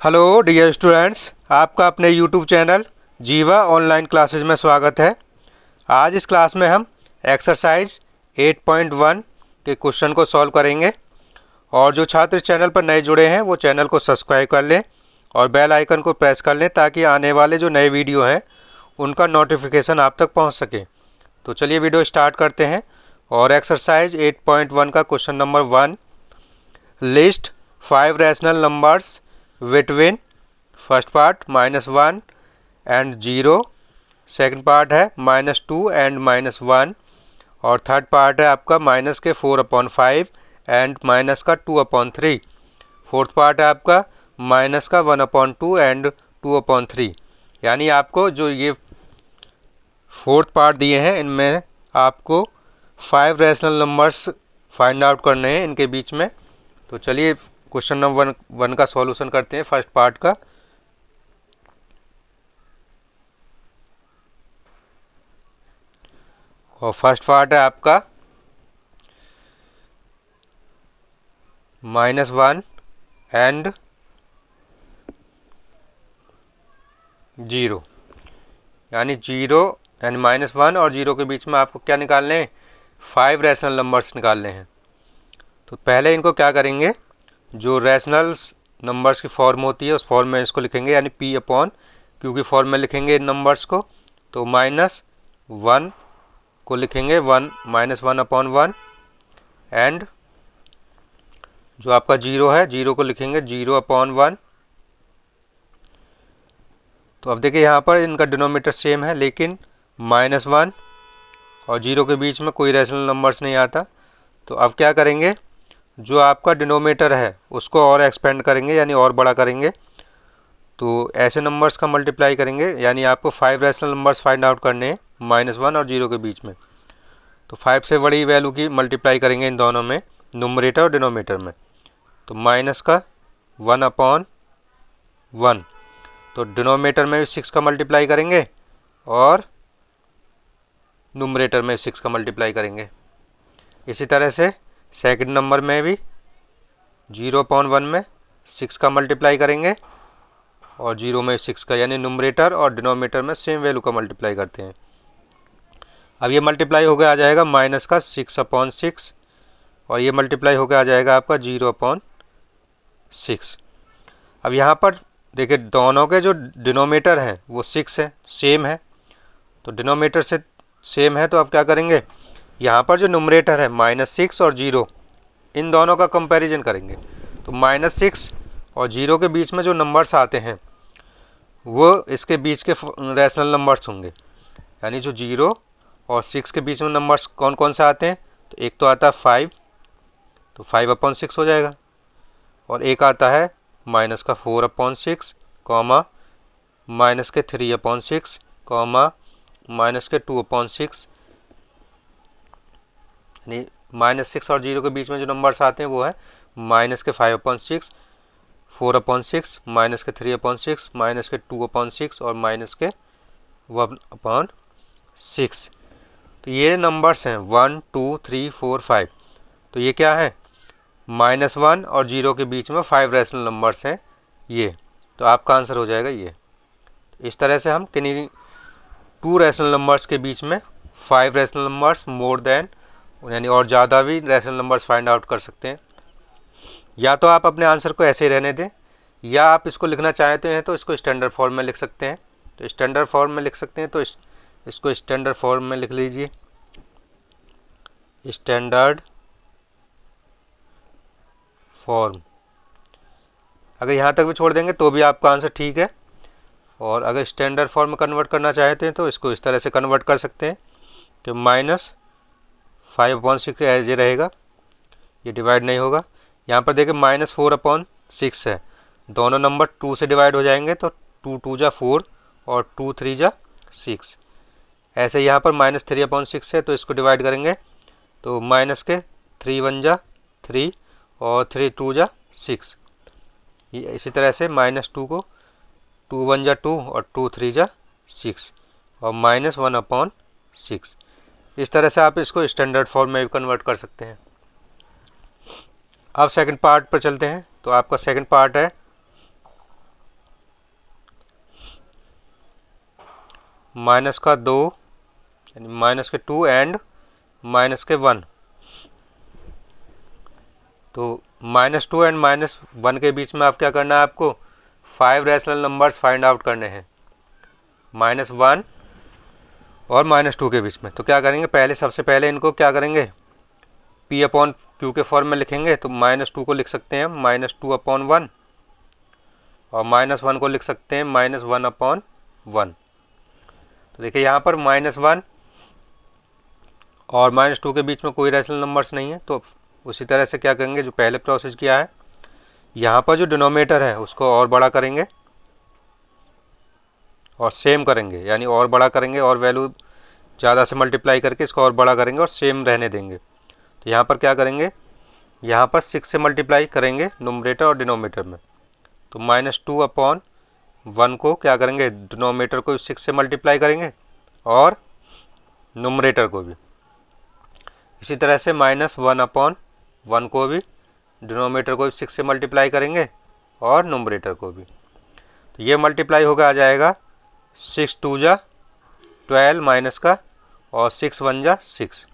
Hello dear students, आपका अपने YouTube channel जीवा ऑनलाइन क्लासेज में स्वागत है। आज इस क्लास में हम एक्सरसाइज 8.1 के क्वेश्चन को सॉल्व करेंगे। और जो छात्र इस चैनल पर नए जुड़े हैं वो चैनल को सब्सक्राइब कर लें और बेल आइकन को प्रेस कर लें ताकि आने वाले जो नए वीडियो हैं उनका नोटिफिकेशन आप तक पहुंच सके। तो चलिए वीडियो स्टार्ट करते हैं। और एक्सरसाइज 8.1 का question number 1, list 5 rational numbers between first part -1 and 0, second part है -2 एंड -1 और थर्ड पार्ट है आपका माइनस के 4/5 एंड माइनस का 2/3। फोर्थ पार्ट है आपका माइनस का 1/2 एंड 2/3। यानी आपको जो ये फोर्थ पार्ट दिए हैं इनमें आपको 5 रैशनल नंबर्स फाइंड आउट करने हैं इनके बीच में। तो चलिए क्वेश्चन नंबर 1 का सॉल्यूशन करते हैं फर्स्ट पार्ट का। और फर्स्ट पार्ट है आपका -1 एंड 0, यानी 0 यानी -1 और 0 के बीच में आपको क्या निकालने हैं? 5 रैशनल नंबर्स निकालने हैं। तो पहले इनको क्या करेंगे, जो रैशनल नंबर्स की फॉर्म होती है उस फॉर्म में इसको लिखेंगे, यानी P/Q की फॉर्म में लिखेंगे इन नंबर्स को। तो -1 को लिखेंगे -1/1 एंड जो आपका 0 है 0 को लिखेंगे 0/1। तो अब देखिए यहाँ पर इनका डिनोमिनेटर सेम है, लेकिन -1 और 0 के बीच में कोई रैशनल नंबर्स नहीं आता। तो अब क्या करेंगे, जो आपका डिनोमिनेटर है उसको और एक्सपेंड करेंगे, यानी और बड़ा करेंगे। तो ऐसे नंबर्स का मल्टीप्लाई करेंगे, यानी आपको 5 रैशनल नंबर्स फाइंड आउट करने हैं -1 और 0 के बीच में। तो 5 से बड़ी वैल्यू की मल्टीप्लाई करेंगे इन दोनों में, न्यूमरेटर और डिनोमिनेटर में। तो माइनस का 1/1, तो डिनोमिनेटर में भी 6 का मल्टीप्लाई करेंगे और न्यूमरेटर में 6 का मल्टीप्लाई करेंगे। इसी तरह से सेकंड नंबर में भी 0/1 में 6 का मल्टीप्लाई करेंगे और 0 में 6 का, यानी न्यूमरेटर और डिनोमिनेटर में सेम वैल्यू का मल्टीप्लाई करते हैं। अब ये मल्टीप्लाई होकर आ जाएगा माइनस का 6/6 और ये मल्टीप्लाई होकर आ जाएगा आपका 0/6। अब यहाँ पर देखिए दोनों के जो डिनोमिनेटर हैं वो 6 है, सेम है। तो डिनोमिनेटर से सेम है तो अब क्या करेंगे, यहाँ पर जो न्यूमरेटर है -6 और 0, इन दोनों का कंपैरिजन करेंगे। तो -6 और 0 के बीच में जो नंबर्स आते हैं वो इसके बीच के रैशनल नंबर्स होंगे। यानी जो 0 और 6 के बीच में नंबर्स कौन कौन से आते हैं, तो एक तो आता है 5, तो 5/6 हो जाएगा। और एक आता है माइनस का 4/6, कॉमा माइनस के 3/6, कॉमा माइनस के 2/6। यानी -6 और 0 के बीच में जो नंबर्स आते हैं वो है माइनस के 5/6, 4/6, माइनस के 3/6, माइनस के 2/6 और माइनस के 1/6। तो ये नंबर्स हैं 1 2 3 4 5। तो ये क्या है, -1 और 0 के बीच में 5 रैशनल नंबर्स हैं ये। तो आपका आंसर हो जाएगा ये। इस तरह से हम किन्हीं 2 रैशनल नंबर्स के बीच में 5 रैशनल नंबर्स मोर देन, यानी और ज़्यादा भी रैशनल नंबर्स फाइंड आउट कर सकते हैं। या तो आप अपने आंसर को ऐसे ही रहने दें, या आप इसको लिखना चाहते हैं तो इसको स्टैंडर्ड फॉर्म में लिख सकते हैं। तो स्टैंडर्ड फॉर्म में लिख सकते हैं, तो इसको स्टैंडर्ड फॉर्म में लिख लीजिए, स्टैंडर्ड फॉर्म। अगर यहाँ तक भी छोड़ देंगे तो भी आपका आंसर ठीक है। और अगर स्टैंडर्ड फॉर्म में कन्वर्ट करना चाहते हैं तो इसको इस तरह से कन्वर्ट कर सकते हैं कि -5/6 एज ये रहेगा, ये डिवाइड नहीं होगा। यहाँ पर देखिए -4/6 है, दोनों नंबर 2 से डिवाइड हो जाएंगे, तो 2 2 जा 4 और 2 3 जा 6। ऐसे यहाँ पर -3/6 है तो इसको डिवाइड करेंगे, तो माइनस के 3 1 जा 3 और 3 2 जा 6। इसी तरह से -2 को 2 1 जा 2 और 2 3 जा 6 और -1/6। इस तरह से आप इसको स्टैंडर्ड फॉर्म में भी कन्वर्ट कर सकते हैं। अब सेकंड पार्ट पर चलते हैं। तो आपका सेकंड पार्ट है माइनस का 2 यानी माइनस के 2 एंड माइनस के 1। तो -2 एंड -1 के बीच में आप क्या करना है, आपको 5 रैशनल नंबर्स फाइंड आउट करने हैं -1 और -2 के बीच में। तो क्या करेंगे, सबसे पहले इनको क्या करेंगे, P/Q के फॉर्म में लिखेंगे। तो -2 को लिख सकते हैं -2/1 और -1 को लिख सकते हैं -1/1। तो देखिए यहाँ पर -1 और -2 के बीच में कोई रैशनल नंबर्स नहीं है। तो उसी तरह से क्या करेंगे, जो पहले प्रोसेस किया है, यहाँ पर जो डिनोमिनेटर है उसको और बड़ा करेंगे और सेम करेंगे, यानी और बड़ा करेंगे और वैल्यू ज़्यादा से मल्टीप्लाई करके इसको और बड़ा करेंगे और सेम रहने देंगे। तो यहाँ पर क्या करेंगे, यहाँ पर 6 से मल्टीप्लाई करेंगे नुमरेटर और डिनोमिनेटर में। तो -2/1 को क्या करेंगे, डिनोमिनेटर को 6 से मल्टीप्लाई करेंगे और नुमरेटर को भी। इसी तरह से -1/1 को भी डिनोमिनेटर को 6 से मल्टीप्लाई करेंगे और नुमरेटर को भी। तो ये मल्टीप्लाई होकर आ जाएगा 6 2 जा 12 माइनस का और 6 1 जा 6।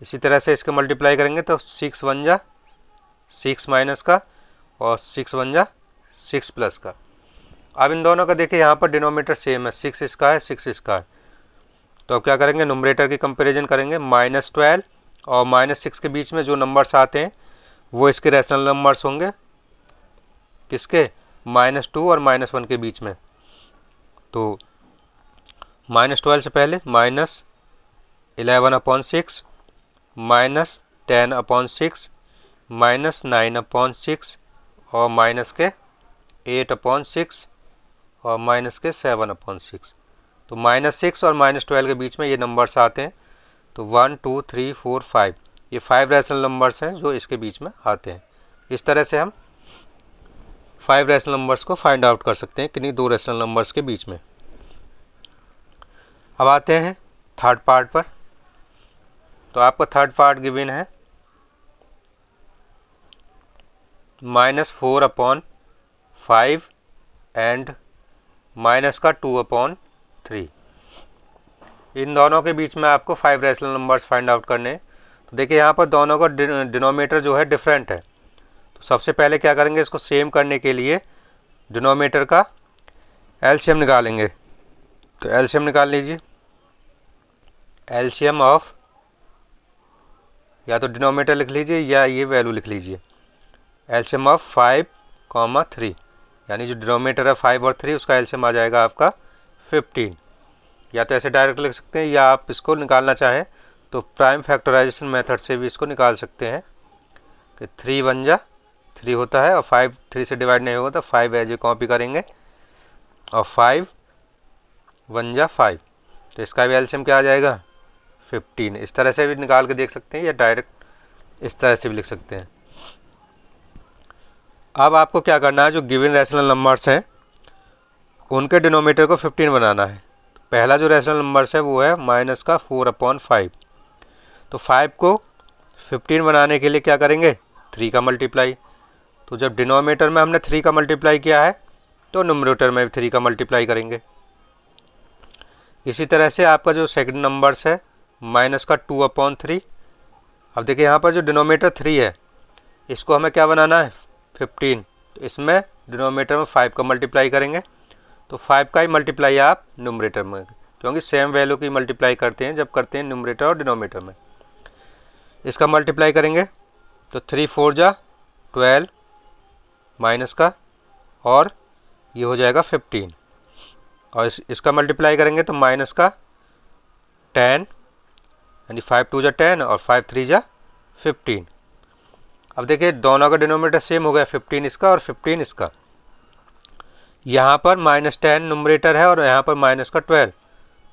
इसी तरह से इसके मल्टीप्लाई करेंगे तो 6 1 जा 6 माइनस का और 6 1 जा 6 प्लस का। अब इन दोनों का देखिए यहाँ पर डिनोमिनेटर सेम है, 6 इसका है 6 इसका है। तो अब क्या करेंगे, नुमरेटर की कंपैरिजन करेंगे। -12 और -6 के बीच में जो नंबर्स आते हैं वो इसके रैशनल नंबर्स होंगे, किसके, -2 और -1 के बीच में। तो -12 से पहले -11/6 -10/6 -9/6 और माइनस के 8/6 और माइनस के 7/6। तो -6 और -12 के बीच में ये नंबर्स आते हैं। तो 1 2 3 4 5 ये 5 रैशनल नंबर्स हैं जो इसके बीच में आते हैं। इस तरह से हम 5 रैशनल नंबर्स को फाइंड आउट कर सकते हैं किन्हीं दो रैशनल नंबर्स के बीच में। अब आते हैं थर्ड पार्ट पर। तो आपका थर्ड पार्ट गिवन है -4/5 एंड माइनस का 2/3। इन दोनों के बीच में आपको 5 रैशनल नंबर्स फाइंड आउट करने हैं। तो देखिए यहाँ पर दोनों का डिनोमिनेटर जो है डिफरेंट है। तो सबसे पहले क्या करेंगे, इसको सेम करने के लिए डिनोमिनेटर का एलसीएम निकालेंगे। तो एलसीएम निकाल लीजिए। एलसीएम ऑफ, या तो डिनोमिनेटर लिख लीजिए या ये वैल्यू लिख लीजिए, एलसीएम ऑफ 5, 3, यानी जो डिनोमिनेटर है 5 और 3 उसका एलसीएम आ जाएगा आपका 15। या तो ऐसे डायरेक्ट लिख सकते हैं, या आप इसको निकालना चाहें तो प्राइम फैक्टराइजेशन मेथड से भी इसको निकाल सकते हैं कि 3 1 जा 3 होता है और 5 3 से डिवाइड नहीं होगा तो 5 एज ए कॉपी करेंगे और 5 1 जा 5। तो इसका भी एलसीएम क्या आ जाएगा 15। इस तरह से भी निकाल के देख सकते हैं या डायरेक्ट इस तरह से भी लिख सकते हैं। अब आपको क्या करना है, जो गिवन रैशनल नंबर्स हैं उनके डिनोमिनेटर को 15 बनाना है। पहला जो रैशनल नंबर्स है वो है -4/5। तो 5 को 15 बनाने के लिए क्या करेंगे, 3 का मल्टीप्लाई। तो जब डिनोमिनेटर में हमने 3 का मल्टीप्लाई किया है तो न्यूमरेटर में भी 3 का मल्टीप्लाई करेंगे। इसी तरह से आपका जो सेकंड नंबर्स है -2/3। अब देखिए यहाँ पर जो डिनोमिनेटर 3 है इसको हमें क्या बनाना है 15। तो इसमें डिनोमिनेटर में 5 का मल्टीप्लाई करेंगे। तो 5 का ही मल्टीप्लाई आप न्यूमरेटर में, क्योंकि सेम वैल्यू की मल्टीप्लाई करते हैं जब करते हैं न्यूमरेटर और डिनोमिनेटर में। इसका मल्टीप्लाई करेंगे तो 3 4 जा 12 माइनस का और ये हो जाएगा 15। और इसका मल्टीप्लाई करेंगे तो माइनस का 10 यानी 5 2 जा 10 और 5 3 जा 15। अब देखिए दोनों का डिनोमिनेटर सेम हो गया, 15 इसका और 15 इसका। यहाँ पर -10 न्यूमरेटर है और यहाँ पर माइनस का 12।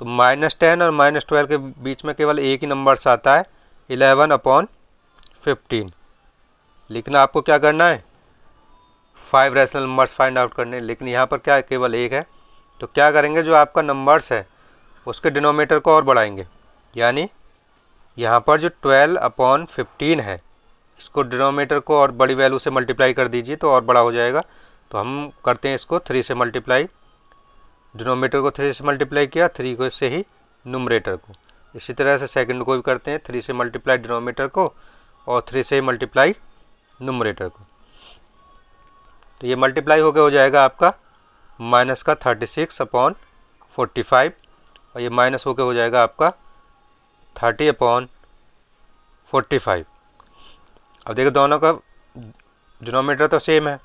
तो -10 और -12 के बीच में केवल एक ही नंबर्स आता है 11/15। लेकिन आपको क्या करना है 5 रैशनल नंबर्स फाइंड आउट करने, लेकिन यहाँ पर क्या है केवल एक है। तो क्या करेंगे, जो आपका नंबर्स है उसके डिनोमिनेटर को और बढ़ाएंगे, यानी यहाँ पर जो 12/15 है इसको डिनोमिनेटर को और बड़ी वैल्यू से मल्टीप्लाई कर दीजिए तो और बड़ा हो जाएगा। तो हम करते हैं इसको 3 से मल्टीप्लाई। डिनोमिनेटर को 3 से मल्टीप्लाई किया, 3 को इससे ही नुमरेटर को। इसी तरह से सेकंड को भी करते हैं, 3 से मल्टीप्लाई डिनोमिनेटर को और 3 से ही मल्टीप्लाई नुमरेटर को। तो ये मल्टीप्लाई होकर हो जाएगा आपका माइनस का 36/45 और ये माइनस होकर हो जाएगा आपका 30/45। अब देखो दोनों का डिनोमिनेटर तो सेम है।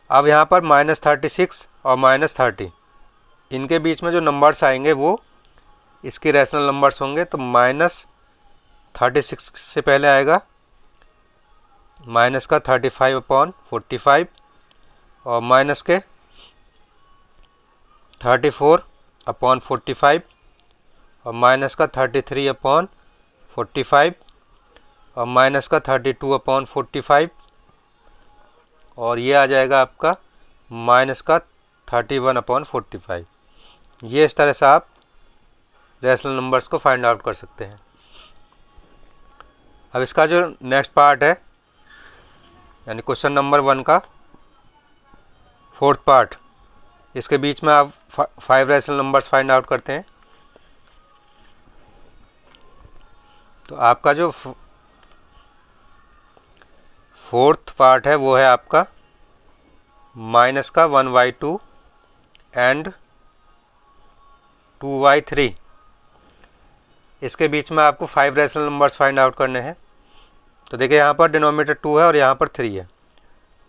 अब यहाँ पर -36 और -30 इनके बीच में जो नंबर्स आएंगे वो इसके रैशनल नंबर्स होंगे। तो -36 से पहले आएगा माइनस का 35/45 और माइनस के 34/45 और माइनस का 33/45 और माइनस का 32/45 और ये आ जाएगा आपका माइनस का 31/45। ये इस तरह से आप रैशनल नंबर्स को फाइंड आउट कर सकते हैं। अब इसका जो नेक्स्ट पार्ट है यानी क्वेश्चन नंबर 1 का 4th पार्ट, इसके बीच में आप 5 रैशनल नंबर्स फाइंड आउट करते हैं। तो आपका जो 4th पार्ट है वो है आपका माइनस का 1/2 एंड 2/3। इसके बीच में आपको 5 रैशनल नंबर्स फाइंड आउट करने हैं। तो देखिए यहाँ पर डिनोमिनेटर 2 है और यहाँ पर 3 है,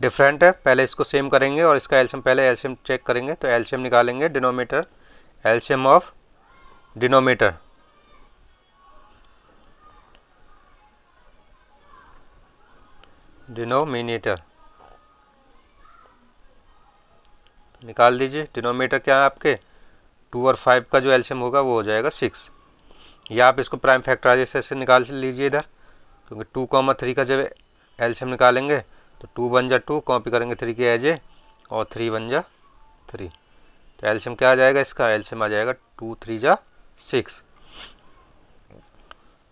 डिफरेंट है। पहले इसको सेम करेंगे और इसका एलसीएम, पहले एलसीएम चेक करेंगे। तो एलसीएम निकालेंगे डिनोमिनेटर, एलसीएम ऑफ डिनोमिनेटर निकाल दीजिए। डिनोमिनेटर क्या है आपके 2 और 5 का जो एलसीएम होगा वो हो जाएगा 6। या आप इसको प्राइम फैक्टराइजेशन से निकाल लीजिए इधर, क्योंकि 2, 3 का जब एलसीएम निकालेंगे तो 2 बन जा 2, कॉपी करेंगे 3 के एज और 3 बन जा 3। तो एलसीएम क्या आ जाएगा, इसका एलसीएम आ जाएगा 2 3 जा 6।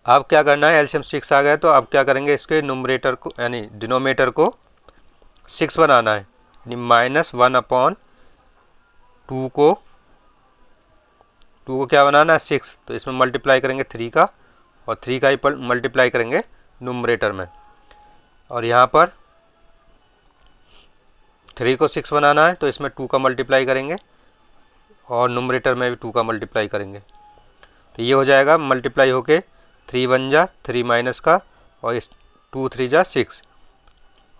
अब क्या करना है, एलसीएम 6 आ गया तो अब क्या करेंगे, इसके नुमरेटर को यानी डिनोमिनेटर को 6 बनाना है। यानी -1/2 को क्या बनाना है 6। तो इसमें मल्टीप्लाई करेंगे 3 का और 3 का ही मल्टीप्लाई करेंगे नुमरेटर में। और यहाँ पर 3 को 6 बनाना है तो इसमें 2 का मल्टीप्लाई करेंगे और नुमरेटर में भी 2 का मल्टीप्लाई करेंगे। तो ये हो जाएगा मल्टीप्लाई होके 3 बन जा 3 माइनस का और इस 2 3 जा 6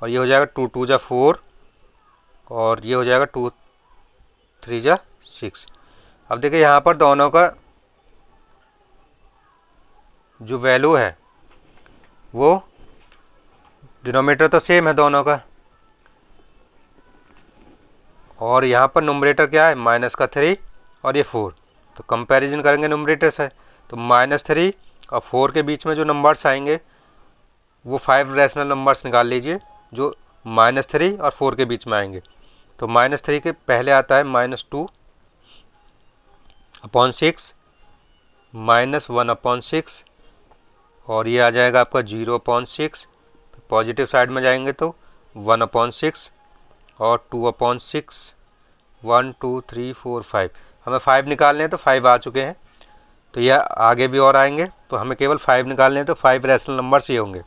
और ये हो जाएगा 2 2 जा 4 और ये हो जाएगा 2 3 जा 6। अब देखिए यहाँ पर दोनों का जो वैल्यू है वो डिनोमिनेटर तो सेम है दोनों का और यहाँ पर नुमरेटर क्या है माइनस का 3 और ये 4। तो कंपैरिजन करेंगे नुमरेटर से तो -3 और 4 के बीच में जो नंबर्स आएंगे वो 5 रैशनल नंबर्स निकाल लीजिए जो -3 और 4 के बीच में आएंगे। तो -3 के पहले आता है -2/6 -1/6 और ये आ जाएगा आपका 0/6। पॉजिटिव साइड में जाएंगे तो 1/6 और 2/6 1 2 3 4 5। हमें 5 निकालने हैं तो 5 आ चुके हैं, तो यह आगे भी और आएंगे तो हमें केवल 5 निकालने हैं तो 5 रैशनल नंबर्स ये होंगे।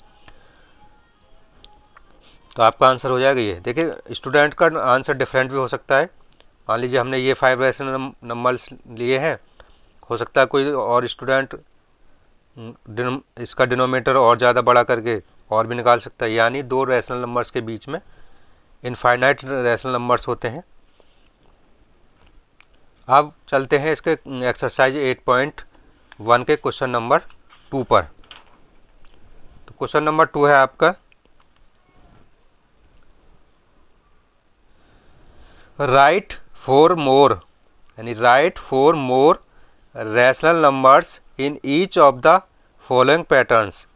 तो आपका आंसर हो जाएगा ये। देखिए स्टूडेंट का आंसर डिफरेंट भी हो सकता है। मान लीजिए हमने ये 5 रैशनल नंबर्स लिए हैं, हो सकता है कोई और स्टूडेंट इसका डिनोमिनेटर और ज़्यादा बड़ा करके और भी निकाल सकता है। यानी 2 रैशनल नंबर्स के बीच में इनफाइनाइट रैशनल नंबर्स होते हैं। अब चलते हैं इसके एक्सरसाइज 8.1 के क्वेश्चन नंबर 2 पर। तो क्वेश्चन नंबर 2 है आपका राइट 4 मोर यानी right 4 more rational numbers in each of the following patterns.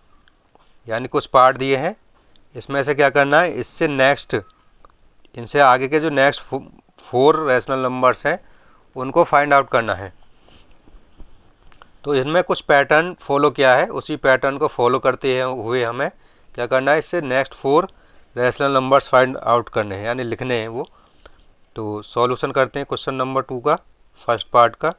यानी कुछ पार्ट दिए हैं, इसमें से क्या करना है, इससे नेक्स्ट इनसे आगे के जो नेक्स्ट 4 रैशनल नंबर्स हैं उनको फाइंड आउट करना है। तो इसमें कुछ पैटर्न फॉलो किया है, उसी पैटर्न को फॉलो करते हुए हमें क्या करना है, इससे next 4 rational numbers find out करने हैं यानी लिखने हैं वो। तो सॉल्यूशन करते हैं क्वेश्चन नंबर 2 का। फर्स्ट पार्ट का।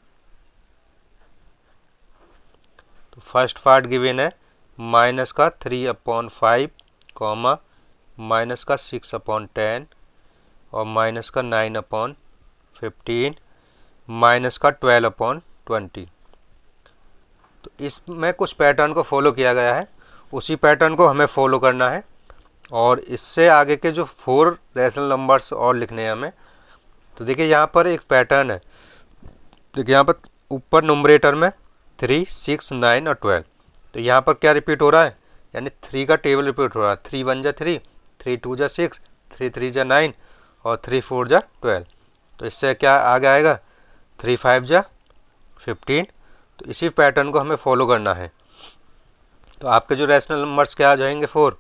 तो फर्स्ट पार्ट गिवन है माइनस का 3/5 कॉमा माइनस का 6/10 और माइनस का 9/15 माइनस का 12/20। तो इसमें कुछ पैटर्न को फॉलो किया गया है, उसी पैटर्न को हमें फॉलो करना है और इससे आगे के जो 4 रैशनल नंबर्स और लिखने हैं हमें। तो देखिए यहाँ पर एक पैटर्न है, देखिए यहाँ पर ऊपर न्यूमरेटर में 3, 6, 9 और 12। तो यहाँ पर क्या रिपीट हो रहा है, यानी 3 का टेबल रिपीट हो रहा है। 3 1 जा 3, 3 2 जा 6, 3 3 जा 9 और 3 4 जा 12। तो इससे क्या आगे आएगा, 3 5 जा 15। तो इसी पैटर्न को हमें फॉलो करना है। तो आपके जो रैशनल नंबर्स क्या आ जाएंगे 4,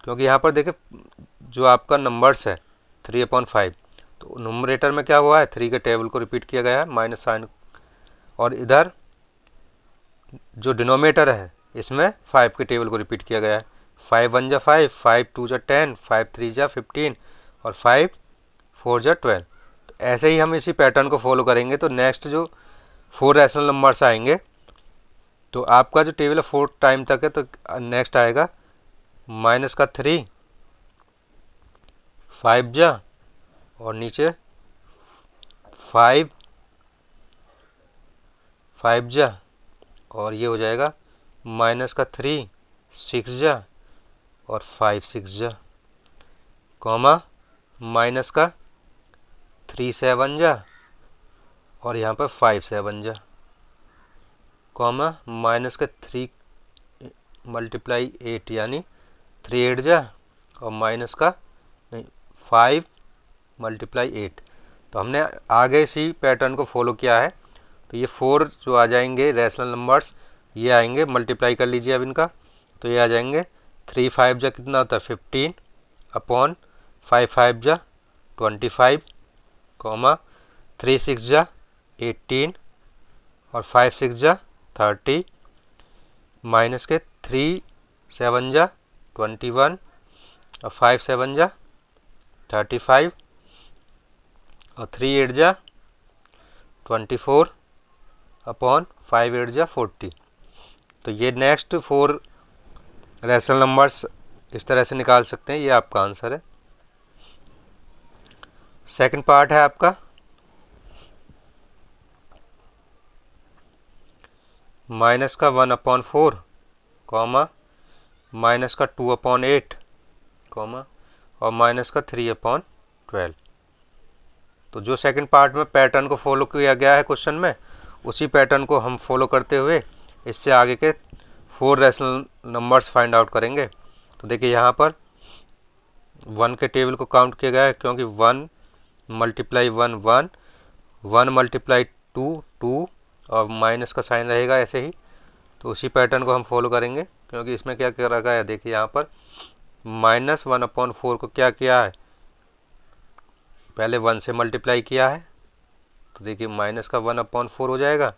क्योंकि यहाँ पर देखिए जो आपका नंबर्स है 3/5, तो न्यूमरेटर में क्या हुआ है, 3 के टेबल को रिपीट किया गया है माइनस साइन, और इधर जो डिनोमिनेटर है इसमें 5 के टेबल को रिपीट किया गया है। 5 1 जा 5, 5 2 जा 10, 5 3 जा 15 और 5 4 जा 12। तो ऐसे ही हम इसी पैटर्न को फॉलो करेंगे। तो नेक्स्ट जो 4 रैशनल नंबर्स आएंगे, तो आपका जो टेबल है 4 टाइम तक है, तो नेक्स्ट आएगा माइनस का 3, 5 जा और नीचे 5 5 जा और ये हो जाएगा माइनस का 3, 6 जा और 5 6 जा कॉमा माइनस का 3 7 जा और यहाँ पर 5 7 जा कॉमा माइनस का 3 मल्टीप्लाई 8 यानी 3 8 जा और माइनस का 5 मल्टीप्लाई 8। तो हमने आगे इसी पैटर्न को फॉलो किया है। तो ये 4 जो आ जाएंगे रैशनल नंबर्स, ये आएंगे, मल्टीप्लाई कर लीजिए अब इनका। तो ये आ जाएंगे 3 5 जा कितना होता है 15 अपॉन 5 5 जा 25 कॉमा 3 6 जा 18 और 5 6 जा 30 माइनस के 3 7 जा 21 और 5 7 जा 35 और 3 8 जा 24 अपॉन 5 8 जा 40। तो ये नेक्स्ट 4 रैशनल नंबर्स इस तरह से निकाल सकते हैं। ये आपका आंसर है। सेकंड पार्ट है आपका माइनस का 1/4 कॉमा माइनस का 2/8 कॉमा और माइनस का 3/12। तो जो सेकंड पार्ट में पैटर्न को फॉलो किया गया है क्वेश्चन में, उसी पैटर्न को हम फॉलो करते हुए इससे आगे के 4 रैशनल नंबर्स फाइंड आउट करेंगे। तो देखिए यहाँ पर 1 के टेबल को काउंट किया गया है, क्योंकि 1 मल्टीप्लाई 1 1, 1 मल्टीप्लाई 2 2 और माइनस का साइन रहेगा ऐसे ही। तो उसी पैटर्न को हम फॉलो करेंगे, क्योंकि इसमें क्या करा गया है, देखिए यहाँ पर माइनस 1/4 को क्या किया है, पहले 1 से मल्टीप्लाई किया है। तो देखिए माइनस का 1/4 हो जाएगा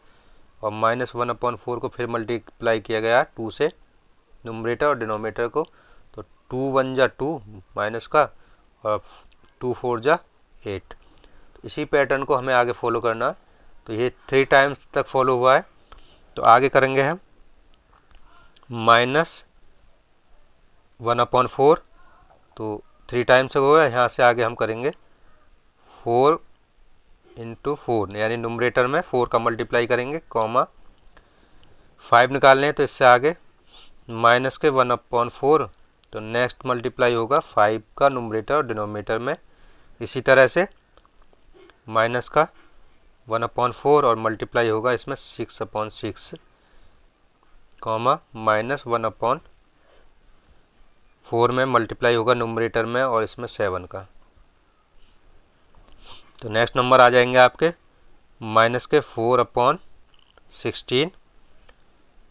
और माइनस 1/4 को फिर मल्टीप्लाई किया गया 2 से, न्यूमरेटर और डिनोमिनेटर को। तो 2 1 जा 2 माइनस का और 2 4 जा 8। तो इसी पैटर्न को हमें आगे फॉलो करना है। तो ये 3 टाइम्स तक फॉलो हुआ है। तो आगे करेंगे हम माइनस 1/4, तो 3 टाइम्स हुआ है। यहाँ से आगे हम करेंगे 4 इंटू 4, यानी न्यूमरेटर में 4 का मल्टीप्लाई करेंगे कॉमा 5 निकालने हैं। तो इससे आगे माइनस के 1/4, तो नेक्स्ट मल्टीप्लाई होगा 5 का न्यूमरेटर और डिनोमिनेटर में। इसी तरह से माइनस का 1/4 और मल्टीप्लाई होगा इसमें 6/6 कॉमा माइनस 1/4 में मल्टीप्लाई होगा न्यूमरेटर में और इसमें 7 का। तो नेक्स्ट नंबर आ जाएंगे आपके माइनस के 4/16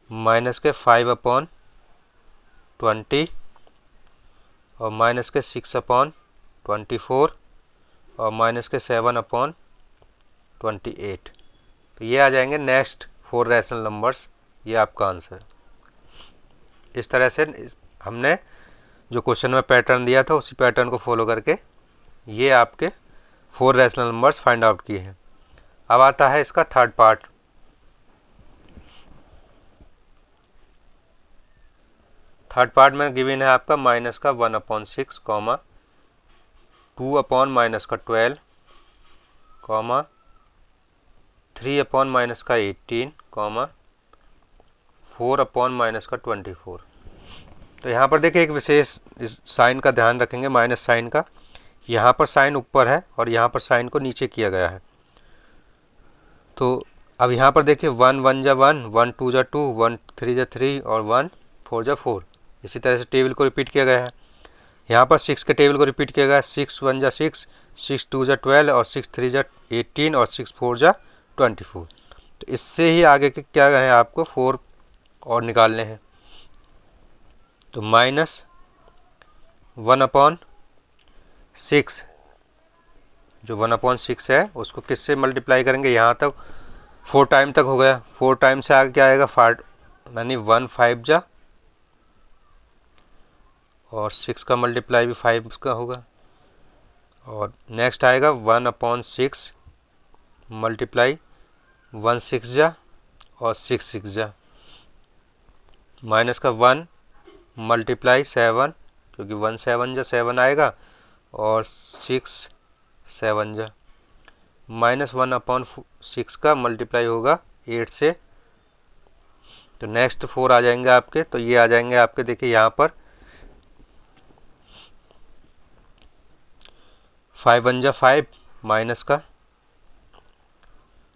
माइनस के 5/20 और माइनस के 6/24 और माइनस के 7/28। तो ये आ जाएंगे नेक्स्ट 4 रैशनल नंबर्स। ये आपका आंसर। इस तरह से हमने जो क्वेश्चन में पैटर्न दिया था, उसी पैटर्न को फॉलो करके ये आपके 4 रैशनल नंबर्स फाइंड आउट किए हैं। अब आता है इसका थर्ड पार्ट। थर्ड पार्ट में गिवन है आपका माइनस का 1/6 कॉमा 2/-12 कॉमा 3/-18 कॉमा 4/-24। तो यहाँ पर देखिए एक विशेष साइन का ध्यान रखेंगे, माइनस साइन का। यहाँ पर साइन ऊपर है और यहाँ पर साइन को नीचे किया गया है। तो अब यहाँ पर देखिए 1 1 जा 1, 1 2 जा 2, 1 3 जा 3 और 1 4 जा 4। इसी तरह से टेबल को रिपीट किया गया है। यहाँ पर 6 के टेबल को रिपीट किया गया है। 6 1 जा 6, 6 2 जा 12 और 6 3 जा 18 और 6 4 जा 24। तो इससे ही आगे के क्या है आपको 4 और निकालने हैं। तो माइनस 1/6, जो 1/6 है उसको किससे मल्टीप्लाई करेंगे, यहाँ तक 4 टाइम तक हो गया। 4 टाइम से आगे क्या आएगा 5, यानी 1 5 जा और 6 का मल्टीप्लाई भी 5 का होगा। और नेक्स्ट आएगा 1/6 मल्टीप्लाई 1 6 जा और 6 6 जा, माइनस का 1 मल्टीप्लाई 7, क्योंकि 1 7 जा 7 आएगा और 6 7 जा, माइनस 1/6 का मल्टीप्लाई होगा 8 से। तो नेक्स्ट 4 आ जाएंगे आपके। तो ये आ जाएंगे आपके, देखिए यहाँ पर 5 1 जा 5 माइनस का,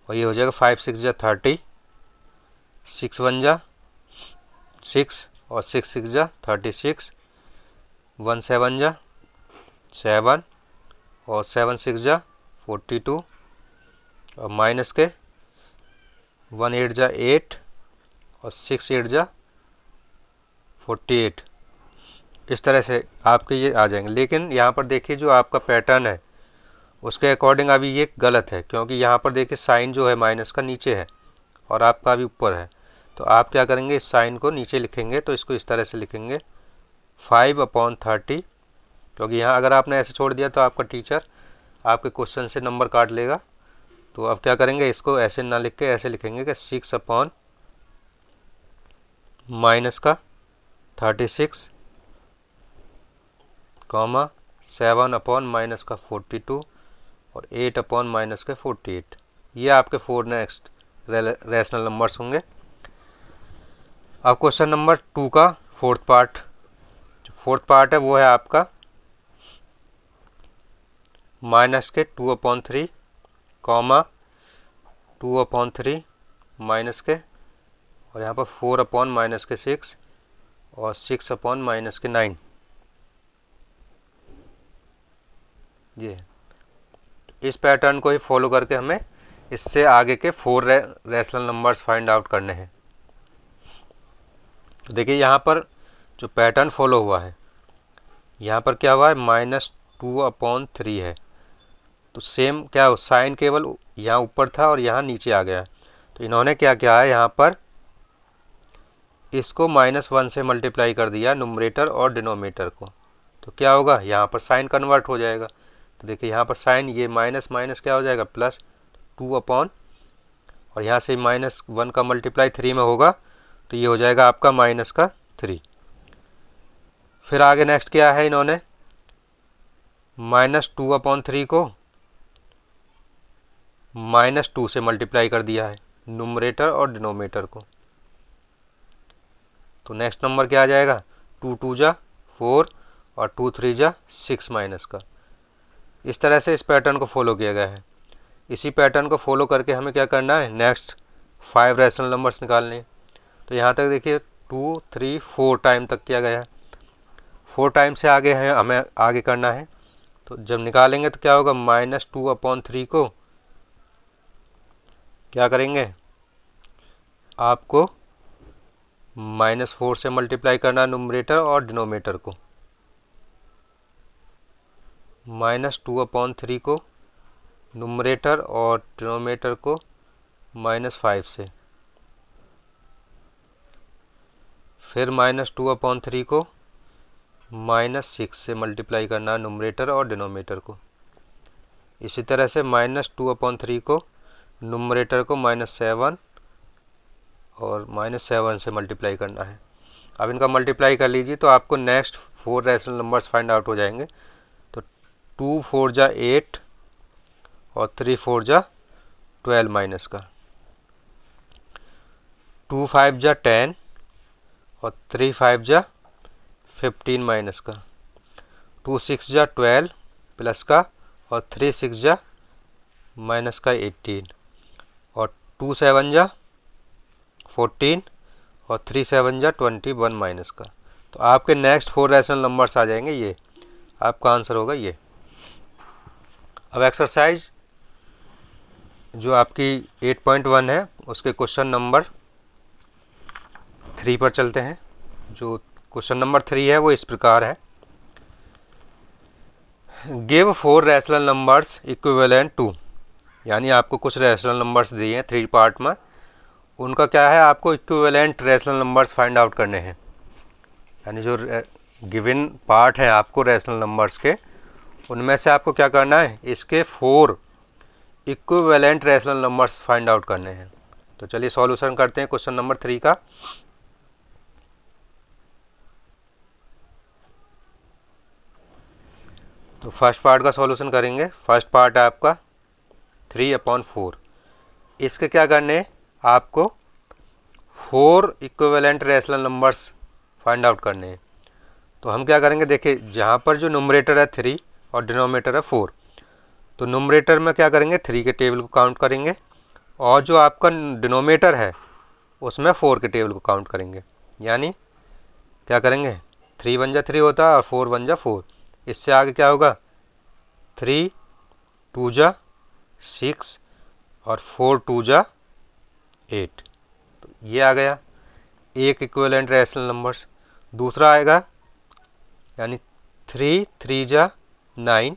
और ये हो जाएगा 5 6 जा 30, 6 1 जा 6 और 6 6 जा 36, 1 7 जा 7 और 7 6 जा 42 और माइनस के 1 8 जा 8 और 6 8 जा 48। इस तरह से आपके ये आ जाएंगे। लेकिन यहाँ पर देखिए जो आपका पैटर्न है उसके अकॉर्डिंग अभी ये गलत है, क्योंकि यहाँ पर देखिए साइन जो है माइनस का नीचे है और आपका अभी ऊपर है। तो आप क्या करेंगे, इस साइन को नीचे लिखेंगे। तो इसको इस तरह से लिखेंगे 5/30, क्योंकि यहाँ अगर आपने ऐसे छोड़ दिया तो आपका टीचर आपके क्वेश्चन से नंबर काट लेगा। तो अब क्या करेंगे, इसको ऐसे ना लिख के ऐसे लिखेंगे कि 6/-36 कॉमा 7/-42 और 8/-48। ये आपके 4 नेक्स्ट रैशनल नंबर्स होंगे। अब क्वेश्चन नंबर 2 का फोर्थ पार्ट, जो फोर्थ पार्ट है वो है आपका माइनस के 2/3 कॉमा 2/3 माइनस के, और यहाँ पर 4/-6 और 6/-9। ये इस पैटर्न को ही फॉलो करके हमें इससे आगे के 4 रैशनल नंबर्स फाइंड आउट करने हैं। तो देखिए यहाँ पर जो पैटर्न फॉलो हुआ है, यहाँ पर क्या हुआ है -2/3 है। तो सेम क्या हो, साइन केवल यहाँ ऊपर था और यहाँ नीचे आ गया। तो इन्होंने क्या किया है, यहाँ पर इसको -1 से मल्टीप्लाई कर दिया नुमरेटर और डिनोमिनेटर को। तो क्या होगा, यहाँ पर साइन कन्वर्ट हो जाएगा। तो देखिए यहाँ पर साइन ये माइनस माइनस क्या हो जाएगा प्लस 2 और यहाँ से -1 का मल्टीप्लाई 3 में होगा तो ये हो जाएगा आपका -3। फिर आगे नेक्स्ट क्या है, इन्होंने -2/3 को -2 से मल्टीप्लाई कर दिया है नुमरेटर और डिनोमिनेटर को। तो नेक्स्ट नंबर क्या आ जाएगा, 2 2 जा 4 और 2 3 जा 6 माइनस का। इस तरह से इस पैटर्न को फॉलो किया गया है। इसी पैटर्न को फॉलो करके हमें क्या करना है, नेक्स्ट 5 रैशनल नंबर्स निकालने हैं। तो यहाँ तक देखिए 2 3 4 टाइम तक किया गया है। 4 टाइम से आगे है, हमें आगे करना है। तो जब निकालेंगे तो क्या होगा, -2/3 को क्या करेंगे, आपको -4 से मल्टीप्लाई करना नुमरेटर और डिनोमिनेटर को। -2/3 को नुमरेटर और डिनोमिनेटर को -5 से, फिर -2/3 को -6 से मल्टीप्लाई करना है नुमरेटर और डिनोमिनेटर को। इसी तरह से -2/3 को नुमरेटर को -7 और -7 से मल्टीप्लाई करना है। अब इनका मल्टीप्लाई कर लीजिए तो आपको next 4 rational numbers find out हो जाएंगे। तो 2 4 जा 8 और 3 4 जा 12 माइनस का, 2 5 जा 10 और 3 5 जा 15 माइनस का, 2 6 जा 12 प्लस का और 3 6 जा माइनस का 18 और 2 7 जा 14 और 3 7 जा 21 माइनस का। तो आपके नेक्स्ट 4 रैशनल नंबर्स आ जाएंगे, ये आपका आंसर होगा ये। अब एक्सरसाइज जो आपकी 8.1 है उसके क्वेश्चन नंबर 3 पर चलते हैं। जो क्वेश्चन नंबर 3 है वो इस प्रकार है, give 4 rational numbers equivalent to, यानी आपको कुछ रैशनल नंबर्स दिए हैं 3 पार्ट में, उनका क्या है आपको equivalent rational numbers find out करने हैं। यानी जो गिवन पार्ट है आपको रैशनल नंबर्स के, उनमें से आपको क्या करना है, इसके 4 equivalent rational numbers find out करने हैं। तो चलिए सॉल्यूशन करते हैं क्वेश्चन नंबर 3 का। तो फर्स्ट पार्ट का सॉल्यूशन करेंगे। फर्स्ट पार्ट है आपका 3/4। इसके क्या करने हैं आपको 4 equivalent rational numbers find out करने हैं। तो हम क्या करेंगे, देखिए जहाँ पर जो नुमरेटर है 3 और डिनोमिनेटर है 4, तो नुमरेटर में क्या करेंगे 3 के टेबल को काउंट करेंगे और जो आपका डिनोमिनेटर है उसमें 4 के टेबल को काउंट करेंगे। यानी क्या करेंगे 3 1 जा 3 होता है और 4 1 जा 4। इससे आगे क्या होगा 3 2 जा 6 और 4 2 जा 8। तो ये आ गया एक इक्विवेलेंट रैशनल नंबर्स। दूसरा आएगा यानी 3 3 जा 9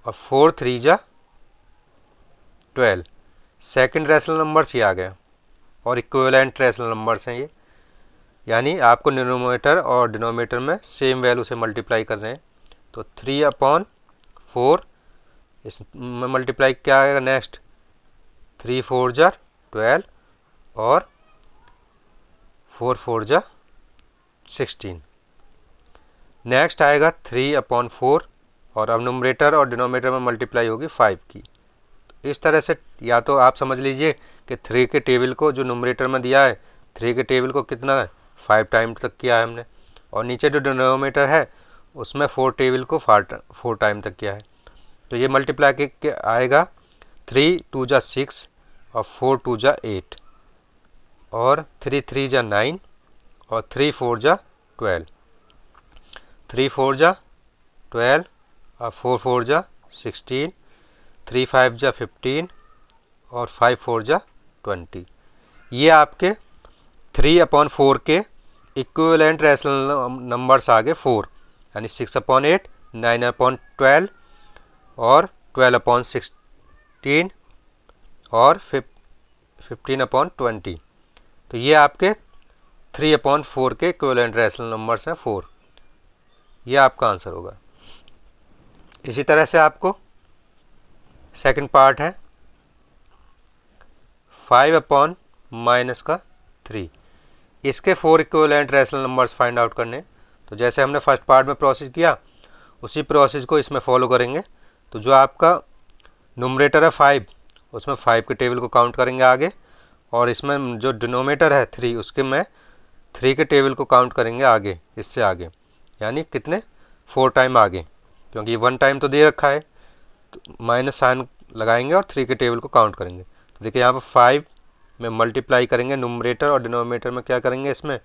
और 4 3 जा 12। सेकंड रैशनल नंबर्स ये आ गया और इक्विवेलेंट रैशनल नंबर्स हैं ये, यानी आपको न्यूमरेटर और डिनोमिनेटर में सेम वैल्यू से मल्टीप्लाई कर रहे हैं। तो 3/4 इसमें मल्टीप्लाई क्या आएगा नेक्स्ट 3 4 जा 12 और 4 4 जा 16। नेक्स्ट आएगा 3/4 और अब न्यूमरेटर और डिनोमिनेटर में मल्टीप्लाई होगी 5 की। तो इस तरह से या तो आप समझ लीजिए कि 3 के टेबल को जो न्यूमरेटर में दिया है 3 के टेबल को कितना है 5 टाइम तक किया है हमने, और नीचे जो डिनोमिनेटर है उसमें 4 टेबल को 4 टाइम तक किया है। तो ये मल्टीप्लाई के आएगा 3 2 जा 6 और 4 2 जा 8 और 3 3 जा 9 और 3 4 जा 12, 3 4 जा 12 और 4 4 जा 16, 3 5 जा 15 और 5 4 जा 20। ये आपके 3/4 के इक्विवेलेंट रैशनल नंबर्स आ गए 4, यानी 6/8, 9/12 और 12/16 और 15/20। तो ये आपके 3/4 के इक्विवेलेंट रैशनल नंबर्स हैं 4। ये आपका आंसर होगा। इसी तरह से आपको सेकंड पार्ट है 5/-3। इसके 4 equivalent rational numbers find out करने। तो जैसे हमने फर्स्ट पार्ट में प्रोसेस किया उसी प्रोसेस को इसमें फॉलो करेंगे। तो जो आपका नुमरेटर है 5 उसमें 5 के टेबल को काउंट करेंगे आगे, और इसमें जो डिनोमिनेटर है 3 उसके में 3 के टेबल को काउंट करेंगे आगे, इससे आगे, यानी कितने 4 टाइम आगे, क्योंकि 1 टाइम तो दे रखा है तो माइनस साइन लगाएंगे और 3 के टेबल को काउंट करेंगे। तो देखिए यहाँ पर 5 में मल्टीप्लाई करेंगे नुमरेटर और डिनोमिनेटर में क्या करेंगे, इसमें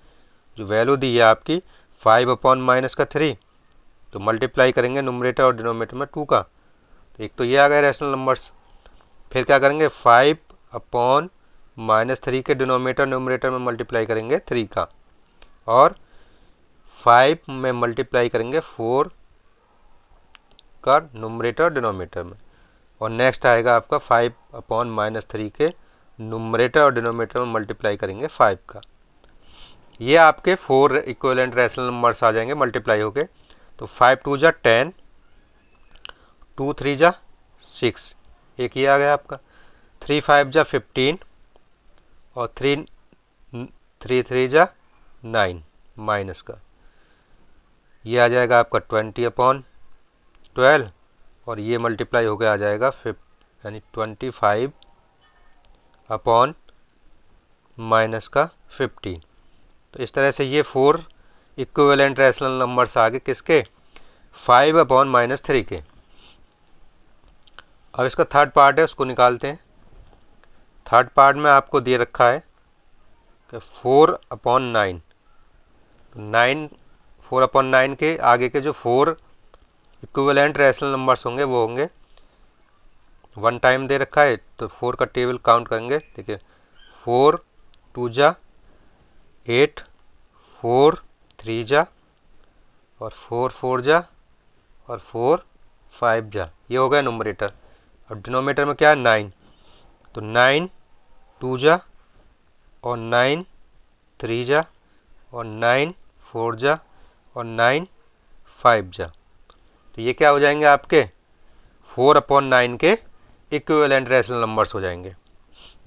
जो वैल्यू दी है आपकी 5/-3 तो मल्टीप्लाई करेंगे नुमरेटर और डिनोमिनेटर में 2 का। तो एक तो ये आ गए रैशनल नंबर्स। फिर क्या करेंगे 5/-3 के डिनोमिनेटर न्यूमरेटर में मल्टीप्लाई करेंगे 3 का, और 5 में मल्टीप्लाई करेंगे 4 का न्यूमरेटर डिनोमिनेटर में, और नेक्स्ट आएगा आपका 5/-3 के न्यूमरेटर और डिनोमिनेटर में मल्टीप्लाई करेंगे 5 का। ये आपके 4 इक्विवेलेंट रैशनल नंबर्स आ जाएंगे मल्टीप्लाई होके। तो 5 2 जा 10, 2 3 जा 6, एक ये आ गया आपका, 3 5 जा 15 और 3 3 जा 9 माइनस का, ये आ जाएगा आपका 20/12 और ये मल्टीप्लाई हो गया आ जाएगा यानी 25 अपॉन माइनस का 15। तो इस तरह से ये 4 इक्विवेलेंट रैशनल नंबर्स आ गए किसके, 5/-3 के। अब इसका थर्ड पार्ट है, उसको निकालते हैं। थर्ड पार्ट में आपको दे रखा है कि 4/9, 9 4/9 के आगे के जो 4 इक्विवेलेंट रैशनल नंबर्स होंगे वो होंगे 1 टाइम दे रखा है, तो 4 का टेबल काउंट करेंगे। देखिए 4 2 जा 8, 4 3 जा और 4 4 जा और 4 5 जा, ये हो गया न्यूमरेटर। अब डिनोमिनेटर में क्या है 9, तो 9 2 जा और 9 3 जा और 9 4 जा और 9 5 जा, तो ये क्या हो जाएंगे आपके 4/9 के इक्विवेलेंट रैशनल नंबर्स हो जाएंगे।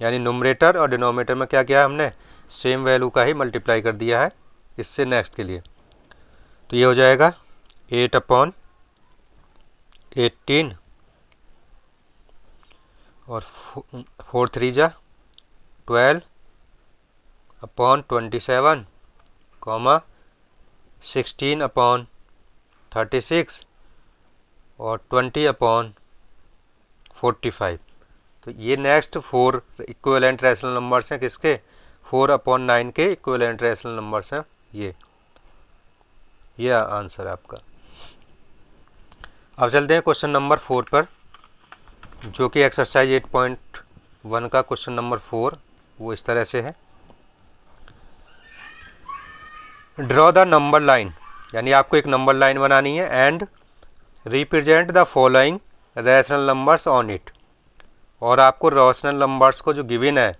यानी न्यूमरेटर और डिनोमिनेटर में क्या किया है हमने, सेम वैल्यू का ही मल्टीप्लाई कर दिया है इससे नेक्स्ट के लिए। तो ये हो जाएगा 8/18 और 4 3 जा 12/27 कॉमा 16/36 और 20/45। तो ये नेक्स्ट 4 इक्विवेलेंट रैशनल नंबर्स हैं किसके, 4/9 के इक्विवेलेंट रैशनल नंबर्स हैं ये आंसर है आपका। अब चलते हैं क्वेश्चन नंबर 4 पर, जो कि एक्सरसाइज 8.1 का क्वेश्चन नंबर 4 वो इस तरह से है। ड्रॉ द नंबर लाइन, यानी आपको एक नंबर लाइन बनानी है and represent the following rational numbers on it, और आपको रैशनल नंबर्स को जो गिवन है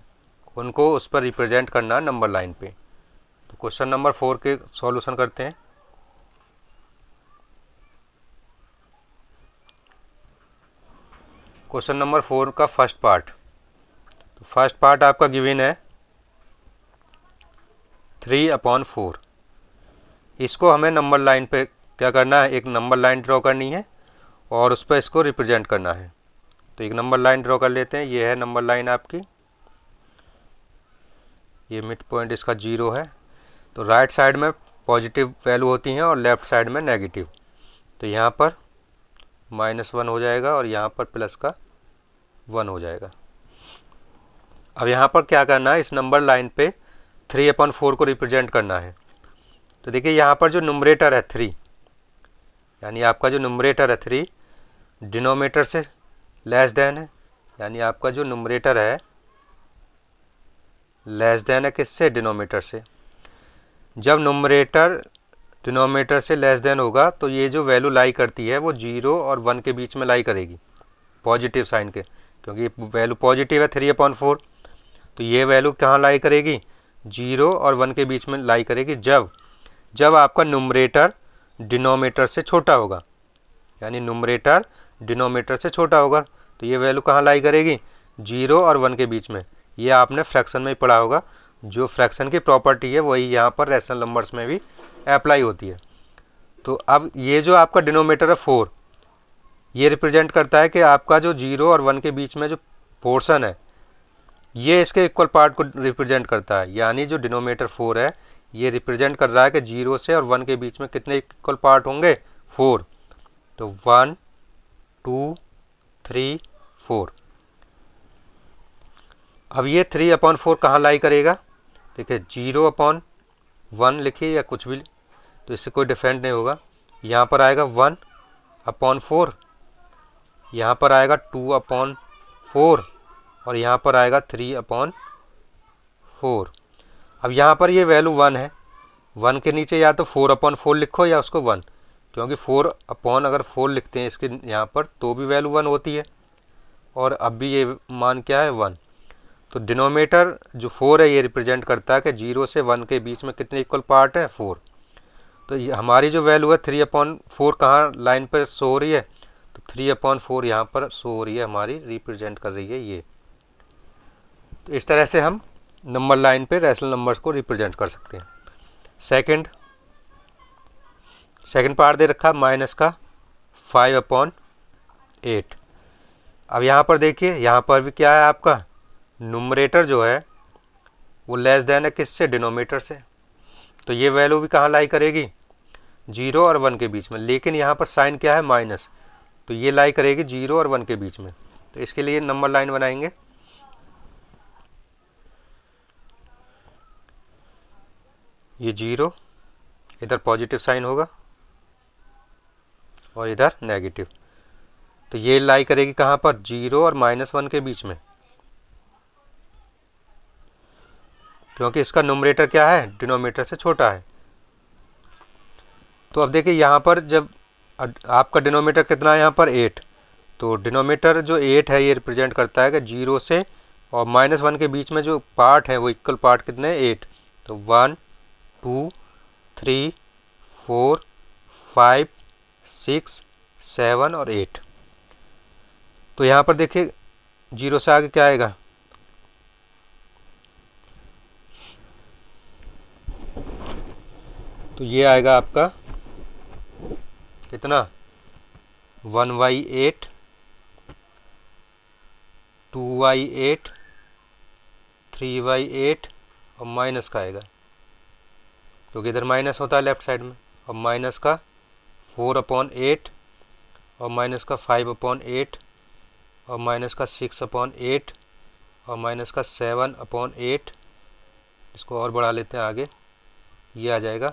उनको उस पर रिप्रेजेंट करना है नंबर लाइन पे। तो क्वेश्चन नंबर 4 के सॉल्यूशन करते हैं। क्वेश्चन नंबर 4 का फर्स्ट पार्ट, तो फर्स्ट पार्ट आपका गिवन है 3/4। इसको हमें नंबर लाइन पे क्या करना है, एक नंबर लाइन ड्रॉ करनी है और उस पर इसको रिप्रेजेंट करना है। तो एक नंबर लाइन ड्रॉ कर लेते हैं। ये है नंबर लाइन आपकी, ये मिड पॉइंट इसका 0 है। तो राइट साइड में पॉजिटिव वैल्यू होती हैं और लेफ्ट साइड में नेगेटिव। तो यहाँ पर -1 हो जाएगा और यहाँ पर प्लस का 1 हो जाएगा। अब यहाँ पर क्या करना है, इस नंबर लाइन पे 3/4 को रिप्रेजेंट करना है। तो देखिए यहाँ पर जो न्यूमरेटर है 3, यानी आपका जो न्यूमरेटर है 3 डिनोमिनेटर से लेस देन है, यानी आपका जो न्यूमरेटर है लेस देन है किससे, डिनोमिनेटर से। जब न्यूमरेटर डिनोमिनेटर से लेस देन होगा तो ये जो वैल्यू लाई करती है वो 0 और 1 के बीच में लाई करेगी, पॉजिटिव साइन के, क्योंकि वैल्यू पॉजिटिव है 3/4। तो ये वैल्यू कहाँ लाई करेगी, 0 और 1 के बीच में लाई करेगी जब आपका न्यूमरेटर डिनोमिनेटर से छोटा होगा, यानी न्यूमरेटर डिनोमिनेटर से छोटा होगा। तो ये वैल्यू कहाँ लाई करेगी, 0 और 1 के बीच में। ये आपने फ्रैक्शन में ही पढ़ा होगा, जो फ्रैक्शन की प्रॉपर्टी है वही यहाँ पर रैशनल नंबर्स में भी अप्लाई होती है। तो अब ये जो आपका डिनोमिनेटर है 4, ये रिप्रेजेंट करता है कि आपका जो 0 और 1 के बीच में जो पोर्शन है ये इसके इक्वल पार्ट को रिप्रेजेंट करता है। यानी जो डिनोमिनेटर 4 है ये रिप्रेजेंट कर रहा है कि 0 से और 1 के बीच में कितने इक्वल पार्ट होंगे, 4। तो 1 2 3 4। अब ये 3/4 कहाँ लाई करेगा, देखिए 0/1 लिखिए या कुछ भी, तो इससे कोई डिफरेंट नहीं होगा। यहाँ पर आएगा 1/4, यहाँ पर आएगा 2/4 और यहाँ पर आएगा 3/4। अब यहाँ पर ये वैल्यू 1 है, 1 के नीचे या तो 4/4 लिखो या उसको 1, क्योंकि 4 लिखते हैं इसके यहाँ पर तो भी वैल्यू 1 होती है, और अब भी ये मान क्या है 1। तो डिनोमिनेटर जो 4 है ये रिप्रेजेंट करता है कि 0 से 1 के बीच में कितने इक्वल पार्ट है, 4। तो ये हमारी जो वैल्यू है 3/4 कहाँ लाइन पर शो हो रही है, तो 3/4 यहाँ पर शो हो रही है हमारी, रिप्रेजेंट कर रही है ये। तो इस तरह से हम नंबर लाइन पे रैशनल नंबर्स को रिप्रेजेंट कर सकते हैं। सेकंड पार्ट दे रखा माइनस का 5/8। अब यहाँ पर देखिए, यहाँ पर भी क्या है, आपका नुमरेटर जो है वो लेस देन है किससे, डिनोमीटर से। तो ये वैल्यू भी कहाँ लाई करेगी, 0 और 1 के बीच में। लेकिन यहाँ पर साइन क्या है, माइनस, तो ये लाई करेगी 0 और 1 के बीच में। तो इसके लिए नंबर लाइन बनाएंगे। ये 0, इधर पॉजिटिव साइन होगा और इधर नेगेटिव। तो ये लाई करेगी कहाँ पर, 0 और -1 के बीच में, क्योंकि इसका नुमरेटर क्या है, डिनोमीटर से छोटा है। तो अब देखिए यहाँ पर जब आपका डिनोमीटर कितना है, यहाँ पर 8, तो डिनोमीटर जो 8 है ये रिप्रेजेंट करता है कि 0 से और -1 के बीच में जो पार्ट है वो इक्वल पार्ट कितने हैं, 8। तो 1 2 3 4 5 6 7 और 8। तो यहाँ पर देखिए 0 से आगे क्या आएगा, तो ये आएगा आपका कितना, 1/8 2/8 3/8 और माइनस का आएगा, क्योंकि इधर माइनस होता है लेफ्ट साइड में। और माइनस का 4/8 और माइनस का 5/8 और माइनस का 6/8 और माइनस का 7/8। इसको और बढ़ा लेते हैं आगे, ये आ जाएगा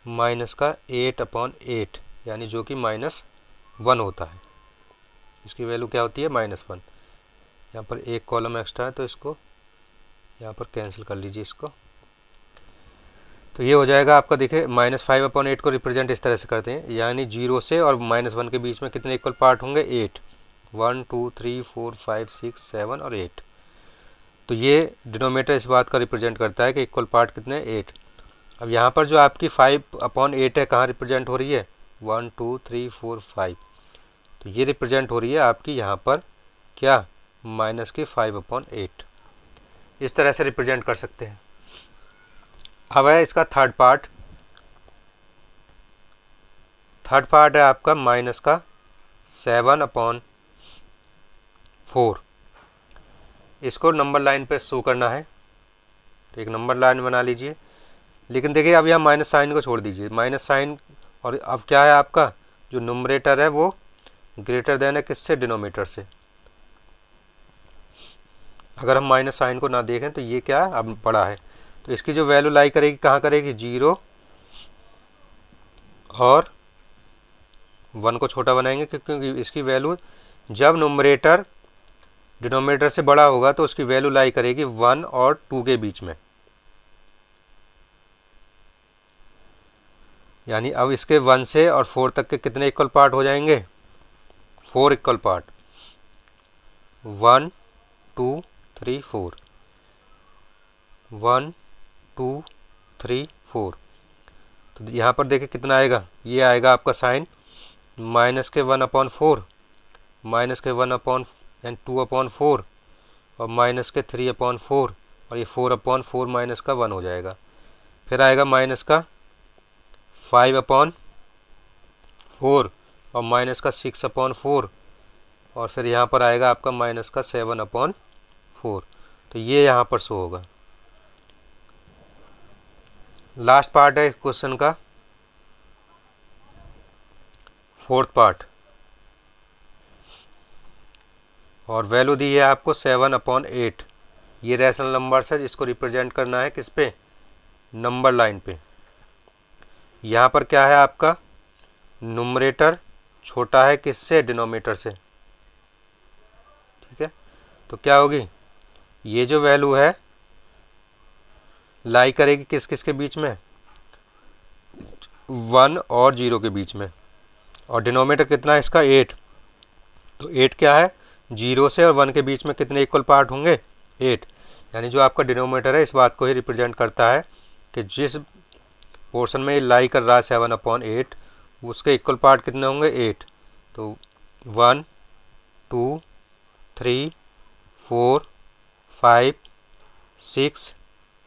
माइनस का 8/8, यानी जो कि -1 होता है। इसकी वैल्यू क्या होती है, -1। यहाँ पर एक कॉलम एक्स्ट्रा है तो इसको यहाँ पर कैंसिल कर लीजिए इसको। तो ये हो जाएगा आपका, देखिए -5/8 को रिप्रेजेंट इस तरह से करते हैं, यानी 0 से और -1 के बीच में कितने इक्वल पार्ट होंगे, 8। 1 2 3 4 5 6 7 और 8। तो ये डिनोमीटर इस बात का रिप्रेजेंट करता है कि इक्वल पार्ट कितने, 8। अब यहाँ पर जो आपकी 5/8 है कहाँ रिप्रेजेंट हो रही है, 1 2 3 4 5। तो ये रिप्रेजेंट हो रही है आपकी यहाँ पर क्या, माइनस की 5/8। इस तरह से रिप्रेजेंट कर सकते हैं। अब है इसका थर्ड पार्ट है आपका माइनस का 7/4। इसको नंबर लाइन पे शो करना है, तो एक नंबर लाइन बना लीजिए। लेकिन देखिए अब यहाँ माइनस साइन को छोड़ दीजिए, माइनस साइन। और अब क्या है, आपका जो नुमरेटर है वो ग्रेटर देन है किससे, डिनोमीटर से। अगर हम माइनस साइन को ना देखें तो ये क्या है, अब बड़ा है। तो इसकी जो वैल्यू लाई करेगी कहाँ करेगी, 0 और 1 को छोटा बनाएंगे, क्योंकि इसकी वैल्यू जब नुमरेटर डिनोमीटर से बड़ा होगा तो उसकी वैल्यू लाई करेगी 1 और 2 के बीच में। यानी अब इसके 1 से और 4 तक के कितने इक्वल पार्ट हो जाएंगे, 4 इक्वल पार्ट, 1 2 3 4, 1 2 3 4। तो यहाँ पर देखिए कितना आएगा, ये आएगा आपका साइन माइनस के 1/4, माइनस के 2/4 और माइनस के 3/4, और ये 4/4 माइनस का 1 हो जाएगा। फिर आएगा माइनस का 5/4 और माइनस का 6/4, और फिर यहाँ पर आएगा आपका माइनस का 7/4। तो ये यहाँ पर शो होगा। लास्ट पार्ट है क्वेश्चन का, फोर्थ पार्ट, और वैल्यू दी है आपको 7/8। ये रैशनल नंबर्स है जिसको रिप्रेजेंट करना है किस पे, नंबर लाइन पे। यहाँ पर क्या है, आपका नुमरेटर छोटा है किससे, डिनोमीटर से। ठीक है, तो क्या होगी, ये जो वैल्यू है लाई करेगी किस किस के बीच में, 1 और 0 के बीच में। और डिनोमीटर कितना है इसका, 8। तो 8 क्या है, 0 से और 1 के बीच में कितने इक्वल पार्ट होंगे, 8। यानी जो आपका डिनोमीटर है इस बात को ही रिप्रेजेंट करता है कि जिस पोर्शन में लाई कर रहा है 7/8, उसके इक्वल पार्ट कितने होंगे, 8। तो 1 2 3 4 5, 6,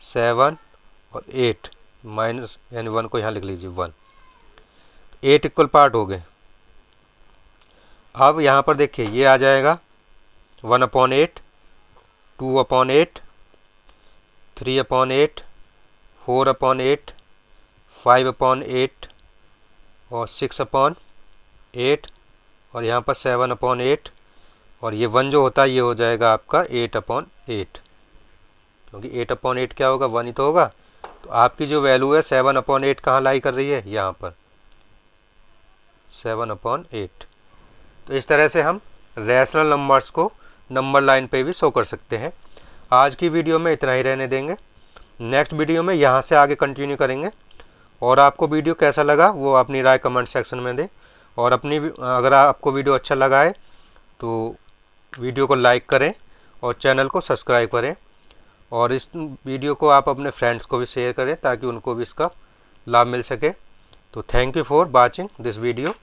7 और 8 माइनस यानी 1 को यहाँ लिख लीजिए 1। 8 इक्वल पार्ट हो गए। अब यहाँ पर देखिए ये आ जाएगा 1/8, 2/8, 3/8, 4/8, 5/8 और 6/8 और यहाँ पर 7/8 और ये 1 जो होता है ये हो जाएगा आपका 8/8, क्योंकि 8/8 क्या होगा 1 ही तो होगा। तो आपकी जो वैल्यू है 7/8 कहाँ लाई कर रही है, यहाँ पर 7/8। तो इस तरह से हम रैशनल नंबर्स को नंबर लाइन पे भी शो कर सकते हैं। आज की वीडियो में इतना ही रहने देंगे। नेक्स्ट वीडियो में यहाँ से आगे कंटिन्यू करेंगे। और आपको वीडियो कैसा लगा वो अपनी राय कमेंट सेक्शन में दें। और अगर आपको वीडियो अच्छा लगा है तो वीडियो को लाइक करें और चैनल को सब्सक्राइब करें। और इस वीडियो को आप अपने फ्रेंड्स को भी शेयर करें ताकि उनको भी इसका लाभ मिल सके। तो thank you for watching this video.